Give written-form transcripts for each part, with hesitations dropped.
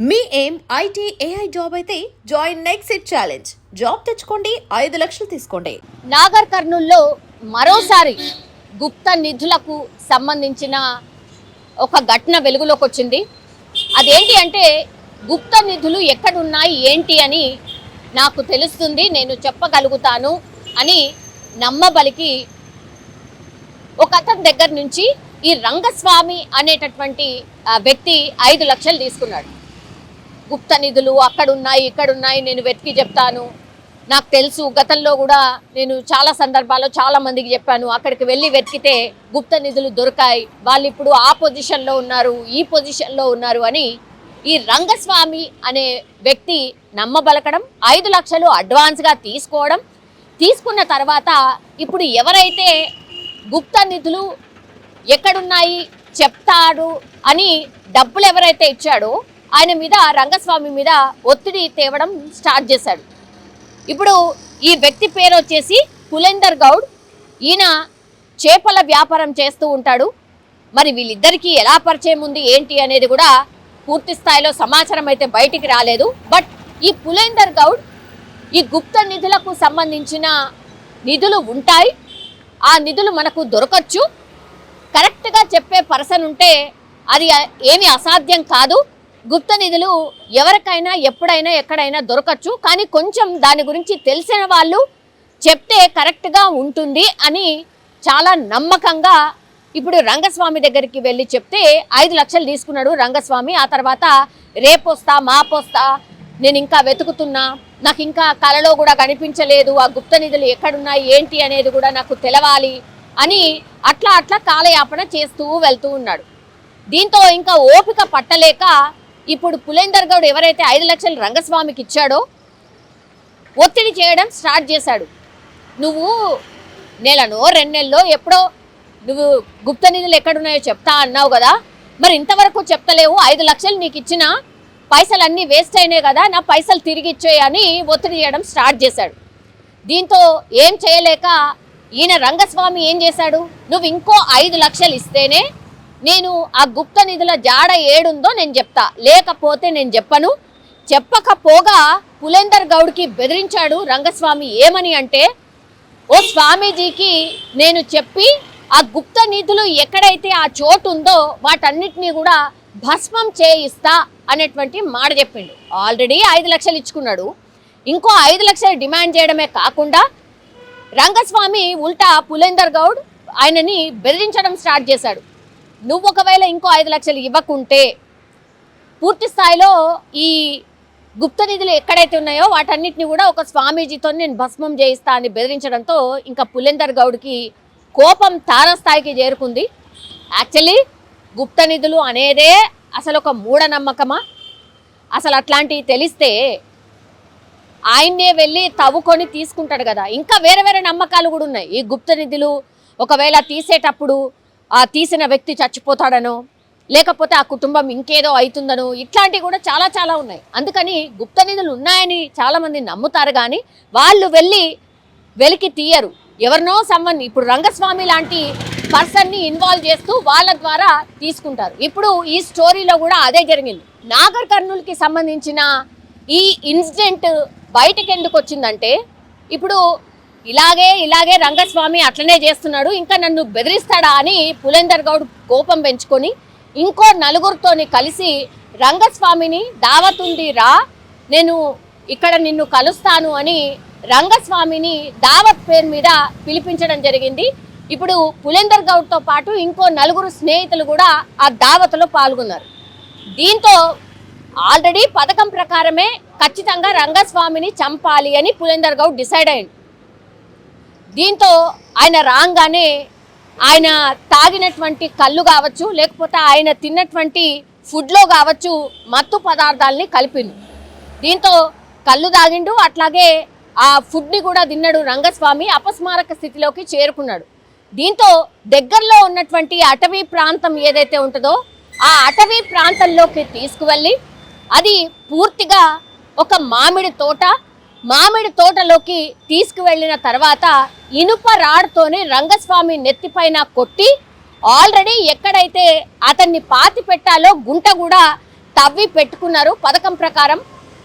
మీ ఏం IT AI job అయితే join next it challenge. Job తెచ్చుకోండి, 5 లక్షలు తీసుకోండి. నాగర్ కర్నూల్లో మరోసారి గుప్త నిధులకు సంబంధించిన ఒక ఘటన వెలుగులోకి వచ్చింది. అదేంటి అంటే గుప్త నిధులు ఎక్కడున్నాయి ఏంటి అని నాకు తెలుస్తుంది, నేను చెప్పగలుగుతాను అని నమ్మబలికి ఒక అతని దగ్గర నుంచి ఈ రంగస్వామి అనేటటువంటి వ్యక్తి 5 లక్షలు తీసుకున్నాడు. గుప్త నిధులు అక్కడున్నాయి ఇక్కడున్నాయి, నేను వెతికి చెప్తాను, నాకు తెలుసు, గతంలో కూడా నేను చాలా సందర్భాల్లో చాలా మందికి చెప్పాను, అక్కడికి వెళ్ళి వెతికితే గుప్త నిధులు దొరికాయి, వాళ్ళు ఇప్పుడు ఆ పొజిషన్లో ఉన్నారు, ఈ పొజిషన్లో ఉన్నారు అని ఈ రంగస్వామి అనే వ్యక్తి నమ్మబలకడం, 5 లక్షలు అడ్వాన్స్గా తీసుకోవడం, తీసుకున్న తర్వాత ఇప్పుడు ఎవరైతే గుప్త నిధులు ఎక్కడున్నాయి చెప్తాడు అని డబ్బులు ఎవరైతే ఇచ్చాడో ఆయన మీద, రంగస్వామి మీద ఒత్తిడి తేవడం స్టార్ట్ చేశాడు. ఇప్పుడు ఈ వ్యక్తి పేరు వచ్చేసి పులేందర్ గౌడ్. ఈయన చేపల వ్యాపారం చేస్తూ ఉంటాడు. మరి వీళ్ళిద్దరికీ ఎలా పరిచయం ఉంది ఏంటి అనేది కూడా పూర్తి స్థాయిలో సమాచారం అయితే బయటికి రాలేదు. బట్ ఈ పులేందర్ గౌడ్ ఈ గుప్త నిధులకు సంబంధించిన నిధులు ఉంటాయి, ఆ నిధులు మనకు దొరకచ్చు, కరెక్ట్గా చెప్పే పర్సన్ ఉంటే అది ఏమీ అసాధ్యం కాదు, గుప్త నిధులు ఎవరికైనా ఎప్పుడైనా ఎక్కడైనా దొరకచ్చు, కానీ కొంచెం దాని గురించి తెలిసిన వాళ్ళు చెప్తే కరెక్ట్గా ఉంటుంది అని చాలా నమ్మకంగా ఇప్పుడు రంగస్వామి దగ్గరికి వెళ్ళి చెప్తే 5 లక్షలు తీసుకున్నాడు రంగస్వామి. ఆ తర్వాత రేపొస్తా మాపొస్తా, నేను ఇంకా వెతుకుతున్నా, నాకు ఇంకా కలలో కూడా కనిపించలేదు, ఆ గుప్త నిధులు ఎక్కడున్నాయి ఏంటి అనేది కూడా నాకు తెలవాలి అని అట్లా కాలయాపన చేస్తూ వెళ్తూ ఉన్నాడు. దీంతో ఇంకా ఓపిక పట్టలేక ఇప్పుడు పులేందర్ గౌడ్ ఎవరైతే 5 లక్షలు రంగస్వామికి ఇచ్చాడో ఒత్తిడి చేయడం స్టార్ట్ చేశాడు. నువ్వు నెలనో 2 నెలల్లో ఎప్పుడో నువ్వు గుప్త నిధులు ఎక్కడున్నాయో చెప్తా అన్నావు కదా, మరి ఇంతవరకు చెప్తలేవు, 5 లక్షలు నీకు ఇచ్చిన పైసలన్నీ వేస్ట్ అయినాయి కదా, నా పైసలు తిరిగి ఇచ్చేయి అని ఒత్తిడి చేయడం స్టార్ట్ చేశాడు. దీంతో ఏం చేయలేక ఈయన రంగస్వామి ఏం చేశాడు, నువ్వు ఇంకో 5 లక్షలు ఇస్తేనే నేను ఆ గుప్త నిధుల జాడ ఏడుందో నేను చెప్తా, లేకపోతే నేను చెప్పను. చెప్పకపోగా పులేందర్ గౌడ్కి బెదిరించాడు రంగస్వామి. ఏమని అంటే, ఓ స్వామీజీకి నేను చెప్పి ఆ గుప్త నిధులు ఎక్కడైతే ఆ చోటు ఉందో వాటన్నిటినీ కూడా భస్మం చేయిస్తా అనేటువంటి మాట చెప్పిండు. ఆల్రెడీ 5 లక్షలు ఇచ్చుకున్నాడు, ఇంకో 5 లక్షలు డిమాండ్ చేయడమే కాకుండా రంగస్వామి ఉల్టా పులేందర్ గౌడ్ ఆయనని బెదిరించడం స్టార్ట్ చేశాడు. నువ్వు ఒకవేళ ఇంకో 5 లక్షలు ఇవ్వకుంటే పూర్తి స్థాయిలో ఈ గుప్త నిధులు ఎక్కడైతే ఉన్నాయో వాటన్నిటిని కూడా ఒక స్వామీజీతో నేను భస్మం చేయిస్తా అని బెదిరించడంతో ఇంకా పులేందర్ గౌడ్కి కోపం తారస్థాయికి చేరుకుంది. యాక్చువల్లీ గుప్త నిధులు అనేదే అసలు ఒక మూఢనమ్మకమా? అసలు అట్లాంటివి తెలిస్తే ఆయన్నే వెళ్ళి తవ్వుకొని తీసుకుంటాడు కదా. ఇంకా వేరే నమ్మకాలు కూడా ఉన్నాయి. ఈ గుప్త నిధులు ఒకవేళ తీసేటప్పుడు ఆ తీసిన వ్యక్తి చచ్చిపోతాడనో, లేకపోతే ఆ కుటుంబం ఇంకేదో అవుతుందనో, ఇట్లాంటివి కూడా చాలా ఉన్నాయి. అందుకని గుప్త నిధులు ఉన్నాయని చాలామంది నమ్ముతారు, కానీ వాళ్ళు వెళ్ళి వెలికి తీయరు. ఎవరినో ఇప్పుడు రంగస్వామి లాంటి పర్సన్ని ఇన్వాల్వ్ చేస్తూ వాళ్ళ ద్వారా తీసుకుంటారు. ఇప్పుడు ఈ స్టోరీలో కూడా అదే జరిగింది. నాగర్ కర్నూలుకి సంబంధించిన ఈ ఇన్సిడెంట్ బయటకు ఎందుకు వచ్చిందంటే, ఇప్పుడు ఇలాగే రంగస్వామి అట్లనే చేస్తున్నాడు, ఇంకా నన్ను బెదిరిస్తాడా అని పులేందర్ గౌడ్ కోపం పెంచుకొని ఇంకో 4గురితోని కలిసి రంగస్వామిని దావతుంది రా, నేను ఇక్కడ నిన్ను కలుస్తాను అని రంగస్వామిని దావత్ పేరు మీద పిలిపించడం జరిగింది. ఇప్పుడు పులేందర్ గౌడ్తో పాటు ఇంకో 4 స్నేహితులు కూడా ఆ దావత్లో పాల్గొన్నారు. దీంతో ఆల్రెడీ పథకం ప్రకారమే ఖచ్చితంగా రంగస్వామిని చంపాలి అని పులేందర్ గౌడ్ డిసైడ్ అయ్యింది. దీంతో ఆయన రాగానే ఆయన తాగినటువంటి కళ్ళు కావచ్చు, లేకపోతే ఆయన తిన్నటువంటి ఫుడ్లో కావచ్చు మత్తు పదార్థాలని కలిపిండు. దీంతో కళ్ళు తాగిండు, అట్లాగే ఆ ఫుడ్ని కూడా తిన్నాడు రంగస్వామి. అపస్మారక స్థితిలోకి చేరుకున్నాడు. దీంతో దగ్గరలో ఉన్నటువంటి అటవీ ప్రాంతం ఏదైతే ఉంటుందో ఆ అటవీ ప్రాంతంలోకి తీసుకువెళ్ళి అది పూర్తిగా ఒక మామిడి తోటలోకి తీసుకువెళ్ళిన తర్వాత ఇనుప రాడ్తోనే రంగస్వామి నెత్తిపైన కొట్టి ఆల్రెడీ ఎక్కడైతే అతన్ని పాతి పెట్టాలో గుంట కూడా తవ్వి పెట్టుకున్నారు పథకం ప్రకారం.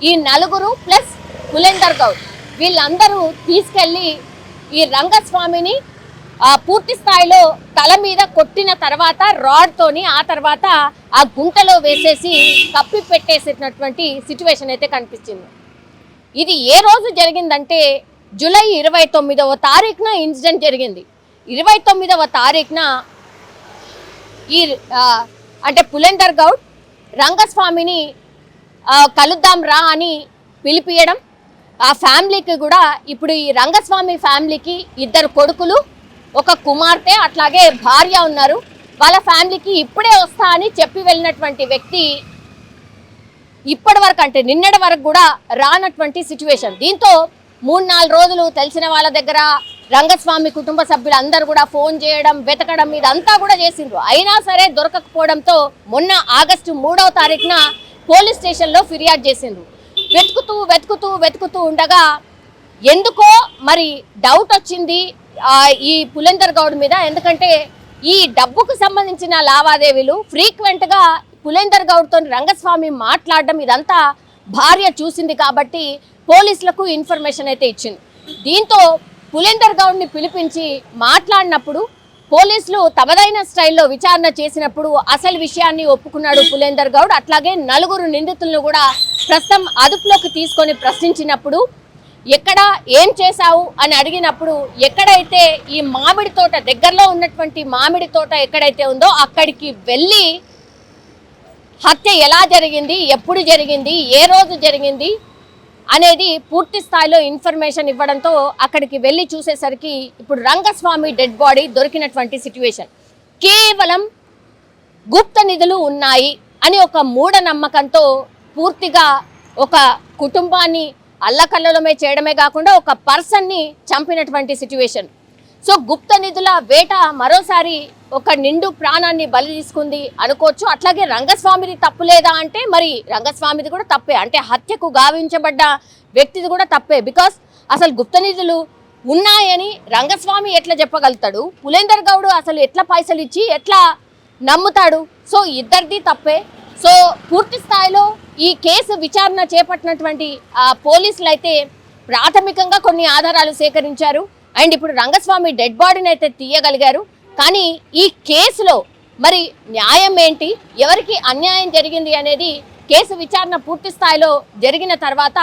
ఈ నలుగురు ప్లస్ పులేందర్ గౌడ్ వీళ్ళందరూ తీసుకెళ్లి ఈ రంగస్వామిని పూర్తి స్థాయిలో తల మీద కొట్టిన తర్వాత రాడ్తోని ఆ తర్వాత ఆ గుంటలో వేసేసి కప్పి పెట్టేసినటువంటి సిచ్యువేషన్ అయితే కనిపించింది. ఇది ఏ రోజు జరిగిందంటే జూలై 29వ తారీఖున ఇన్సిడెంట్ జరిగింది. 29వ తారీఖున ఈ అంటే పులేందర్ గౌడ్ రంగస్వామిని కలుద్దాం రా అని పిలిపియడం, ఆ ఫ్యామిలీకి కూడా ఇప్పుడు ఈ రంగస్వామి ఫ్యామిలీకి 2 కొడుకులు, ఒక కుమార్తె, అట్లాగే భార్య ఉన్నారు. వాళ్ళ ఫ్యామిలీకి ఇప్పుడే వస్తా అని చెప్పి వెళ్ళినటువంటి వ్యక్తి ఇప్పటి వరకు అంటే నిన్నటి వరకు కూడా రానటువంటి సిచ్యువేషన్. దీంతో 3-4 రోజులు తెలిసిన వాళ్ళ దగ్గర రంగస్వామి కుటుంబ సభ్యులందరూ కూడా ఫోన్ చేయడం, వెతకడం ఇదంతా కూడా చేసిండ్రు. అయినా సరే దొరకకపోవడంతో మొన్న ఆగస్టు 3వ తారీఖున పోలీస్ స్టేషన్లో ఫిర్యాదు చేసిండ్రు. వెతుకుతూ ఉండగా ఎందుకో మరి డౌట్ వచ్చింది ఈ పులేందర్ గౌడ్ మీద. ఎందుకంటే ఈ డబ్బుకు సంబంధించిన లావాదేవీలు ఫ్రీక్వెంట్గా పులేందర్ గౌడ్తో రంగస్వామి మాట్లాడడం ఇదంతా భార్య చూసింది కాబట్టి పోలీసులకు ఇన్ఫర్మేషన్ అయితే ఇచ్చింది. దీంతో పులేందర్ గౌడ్ని పిలిపించి మాట్లాడినప్పుడు పోలీసులు తమదైన స్టైల్లో విచారణ చేసినప్పుడు అసలు విషయాన్ని ఒప్పుకున్నాడు పులేందర్ గౌడ్. అట్లాగే 4 నిందితులను కూడా ప్రస్తుతం అదుపులోకి తీసుకొని ప్రశ్నించినప్పుడు ఎక్కడ ఏం చేశావు అని అడిగినప్పుడు ఎక్కడైతే ఈ మామిడి తోట దగ్గరలో ఉన్నటువంటి మామిడి తోట ఎక్కడైతే ఉందో అక్కడికి వెళ్ళి హత్య ఎలా జరిగింది, ఎప్పుడు జరిగింది, ఏ రోజు జరిగింది అనేది పూర్తి స్థాయిలో ఇన్ఫర్మేషన్ ఇవ్వడంతో అక్కడికి వెళ్ళి చూసేసరికి ఇప్పుడు రంగస్వామి డెడ్ బాడీ దొరికినటువంటి సిచ్యువేషన్. కేవలం గుప్త నిధులు ఉన్నాయి అని ఒక మూఢనమ్మకంతో పూర్తిగా ఒక కుటుంబాన్ని అల్లకల్లోలమే చేయడమే కాకుండా ఒక పర్సన్ని చంపినటువంటి సిచ్యువేషన్. సో గుప్త నిధుల వేట మరోసారి ఒక నిండు ప్రాణాన్ని బలి తీసుకుంది అనుకోవచ్చు. అట్లాగే రంగస్వామిది తప్పు లేదా అంటే మరి రంగస్వామిది కూడా తప్పే. అంటే హత్యకు గావించబడ్డ వ్యక్తిది కూడా తప్పే. బికాస్ అసలు గుప్త నిధులు ఉన్నాయని రంగస్వామి ఎట్లా చెప్పగలుగుతాడు, పులేందర్ గౌడ్ అసలు ఎట్లా పైసలు ఇచ్చి ఎట్లా నమ్ముతాడు? సో ఇద్దరిది తప్పే. సో పూర్తి స్థాయిలో ఈ కేసు విచారణ చేపట్టినటువంటి పోలీసులు అయితే ప్రాథమికంగా కొన్ని ఆధారాలు సేకరించారు. అండ్ ఇప్పుడు రంగస్వామి డెడ్ బాడీని అయితే తీయగలిగారు. కానీ ఈ కేసులో మరి న్యాయం ఏంటి, ఎవరికి అన్యాయం జరిగింది అనేది కేసు విచారణ పూర్తి స్థాయిలో జరిగిన తర్వాత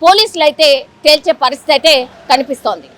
పోలీసులు అయితే తేల్చే పరిస్థితి అయితే కనిపిస్తోంది.